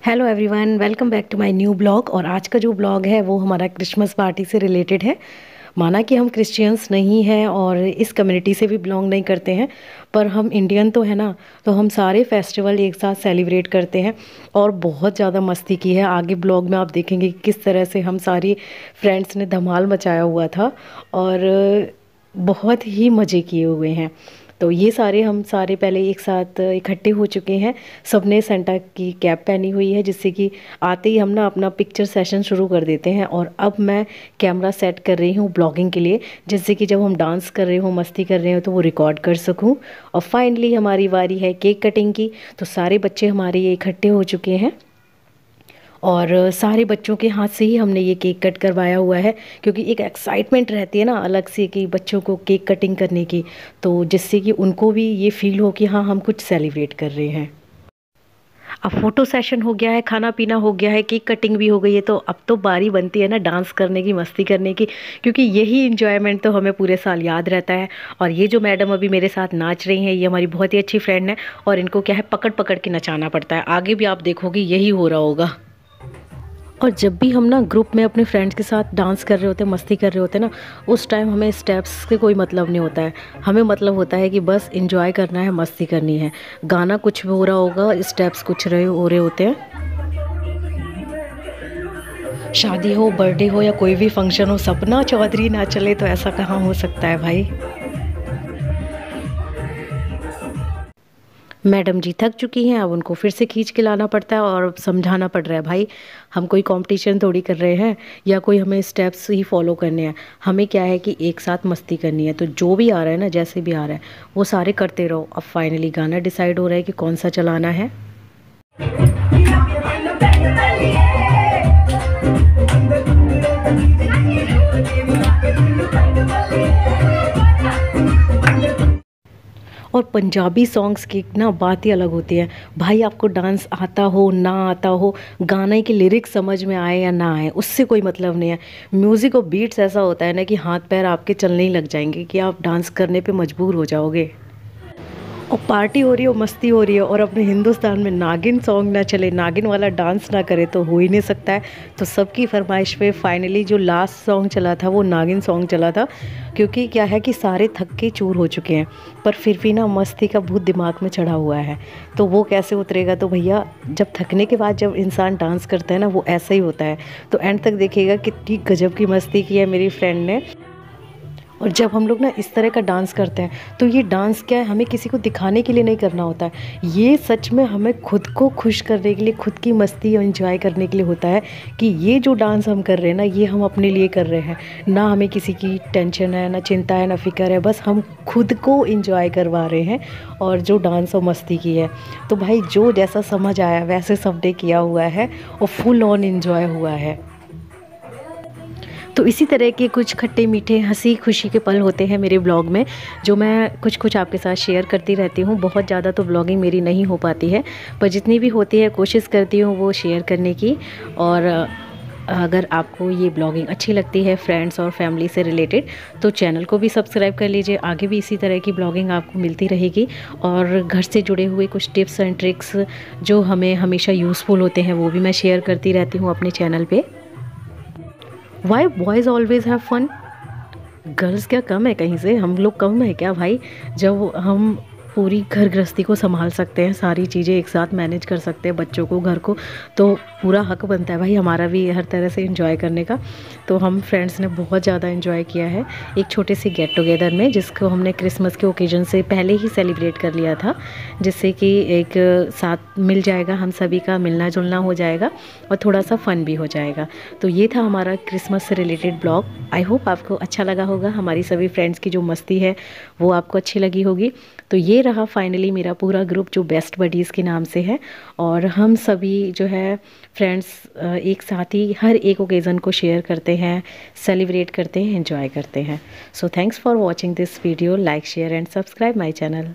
Hello everyone, welcome back to my new blog. और आज का जो ब्लॉग है वो हमारा क्रिसमस पार्टी से रिलेटेड है। माना कि हम क्रिश्चियंस नहीं हैं और इस कम्युनिटी से भी बिलोंग नहीं करते हैं, पर हम इंडियन तो है ना। तो हम सारे फेस्टिवल एक साथ सेलिब्रेट करते हैं और बहुत ज़्यादा मस्ती की है। आगे ब्लॉग में आप देखेंगे कि किस तरह से हम सारी फ्रेंड्स ने धमाल मचाया हुआ था और बहुत ही मज़े किए हुए हैं। तो ये सारे हम सारे पहले एक साथ इकट्ठे हो चुके हैं। सबने सेंटा की कैप पहनी हुई है, जिससे कि आते ही हम ना अपना पिक्चर सेशन शुरू कर देते हैं। और अब मैं कैमरा सेट कर रही हूँ ब्लॉगिंग के लिए, जिससे कि जब हम डांस कर रहे हो, मस्ती कर रहे हो, तो वो रिकॉर्ड कर सकूँ। और फाइनली हमारी बारी है केक कटिंग की। तो सारे बच्चे हमारे ये इकट्ठे हो चुके हैं और सारे बच्चों के हाथ से ही हमने ये केक कट करवाया हुआ है, क्योंकि एक एक्साइटमेंट रहती है ना अलग से कि बच्चों को केक कटिंग करने की, तो जिससे कि उनको भी ये फील हो कि हाँ, हम कुछ सेलिब्रेट कर रहे हैं। अब फोटो सेशन हो गया है, खाना पीना हो गया है, केक कटिंग भी हो गई है, तो अब तो बारी बनती है ना डांस करने की, मस्ती करने की, क्योंकि यही इन्जॉयमेंट तो हमें पूरे साल याद रहता है। और ये जो मैडम अभी मेरे साथ नाच रही हैं, ये हमारी बहुत ही अच्छी फ्रेंड है और इनको क्या है, पकड़ पकड़ के नचाना पड़ता है। आगे भी आप देखोगे यही हो रहा होगा। और जब भी हम ना ग्रुप में अपने फ्रेंड्स के साथ डांस कर रहे होते हैं, मस्ती कर रहे होते हैं ना, उस टाइम हमें स्टेप्स के कोई मतलब नहीं होता है। हमें मतलब होता है कि बस एंजॉय करना है, मस्ती करनी है। गाना कुछ भी हो रहा होगा, स्टेप्स कुछ हो रहे होते हैं। शादी हो, बर्थडे हो या कोई भी फंक्शन हो, सपना चौधरी ना चले तो ऐसा कहाँ हो सकता है भाई। मैडम जी थक चुकी हैं, अब उनको फिर से खींच के लाना पड़ता है और समझाना पड़ रहा है, भाई हम कोई कंपटीशन थोड़ी कर रहे हैं या कोई हमें स्टेप्स ही फॉलो करने हैं। हमें क्या है कि एक साथ मस्ती करनी है, तो जो भी आ रहा है ना, जैसे भी आ रहा है वो सारे करते रहो। अब फाइनली गाना डिसाइड हो रहा है कि कौन सा चलाना है। और पंजाबी सॉन्ग्स की ना बात ही अलग होती है। भाई आपको डांस आता हो ना आता हो, गाने के लिरिक्स समझ में आए या ना आए, उससे कोई मतलब नहीं है। म्यूज़िक और बीट्स ऐसा होता है ना कि हाथ पैर आपके चलने ही लग जाएंगे, कि आप डांस करने पे मजबूर हो जाओगे। और पार्टी हो रही हो, मस्ती हो रही है, और अपने हिंदुस्तान में नागिन सॉन्ग ना चले, नागिन वाला डांस ना करे तो हो ही नहीं सकता है। तो सबकी फरमाइश पे फाइनली जो लास्ट सॉन्ग चला था वो नागिन सॉन्ग चला था, क्योंकि क्या है कि सारे थक के चूर हो चुके हैं, पर फिर भी ना मस्ती का भूत दिमाग में चढ़ा हुआ है। तो वो कैसे उतरेगा? तो भैया जब थकने के बाद जब इंसान डांस करता है ना, वो ऐसा ही होता है। तो एंड तक देखिएगा कितनी गजब की मस्ती की है मेरी फ्रेंड ने। और जब हम लोग ना इस तरह का डांस करते हैं, तो ये डांस क्या है, हमें किसी को दिखाने के लिए नहीं करना होता है। ये सच में हमें खुद को खुश करने के लिए, खुद की मस्ती और एंजॉय करने के लिए होता है, कि ये जो डांस हम कर रहे हैं ना, ये हम अपने लिए कर रहे हैं। ना हमें किसी की टेंशन है, ना चिंता है, ना फिक्र है, बस हम खुद को एंजॉय करवा रहे हैं और जो डांस और मस्ती की है। तो भाई जो जैसा समझ आया वैसे सबने किया हुआ है और फुल ऑन एंजॉय हुआ है। तो इसी तरह के कुछ खट्टे मीठे हंसी खुशी के पल होते हैं मेरे ब्लॉग में, जो मैं कुछ कुछ आपके साथ शेयर करती रहती हूँ। बहुत ज़्यादा तो ब्लॉगिंग मेरी नहीं हो पाती है, पर जितनी भी होती है कोशिश करती हूँ वो शेयर करने की। और अगर आपको ये ब्लॉगिंग अच्छी लगती है फ्रेंड्स और फैमिली से रिलेटेड, तो चैनल को भी सब्सक्राइब कर लीजिए। आगे भी इसी तरह की ब्लॉगिंग आपको मिलती रहेगी, और घर से जुड़े हुए कुछ टिप्स एंड ट्रिक्स जो हमें हमेशा यूज़फुल होते हैं वो भी मैं शेयर करती रहती हूँ अपने चैनल पे। Why boys always have fun? Girls क्या कम है कहीं से? हम लोग कम है क्या भाई? जब हम पूरी घर गृहस्थी को संभाल सकते हैं, सारी चीज़ें एक साथ मैनेज कर सकते हैं, बच्चों को, घर को, तो पूरा हक बनता है भाई हमारा भी हर तरह से एंजॉय करने का। तो हम फ्रेंड्स ने बहुत ज़्यादा एंजॉय किया है एक छोटे से गेट टुगेदर में, जिसको हमने क्रिसमस के ओकेजन से पहले ही सेलिब्रेट कर लिया था, जिससे कि एक साथ मिल जाएगा, हम सभी का मिलना जुलना हो जाएगा और थोड़ा सा फ़न भी हो जाएगा। तो ये था हमारा क्रिसमस से रिलेटेड ब्लॉग। आई होप आपको अच्छा लगा होगा, हमारी सभी फ्रेंड्स की जो मस्ती है वो आपको अच्छी लगी होगी। तो ये रहा फाइनली मेरा पूरा ग्रुप जो बेस्ट बडीज़ के नाम से है, और हम सभी जो है फ्रेंड्स एक साथ ही हर एक ओकेज़न को शेयर करते हैं, सेलिब्रेट करते हैं, एंजॉय करते हैं। So thanks for watching this video. Like share and subscribe my channel.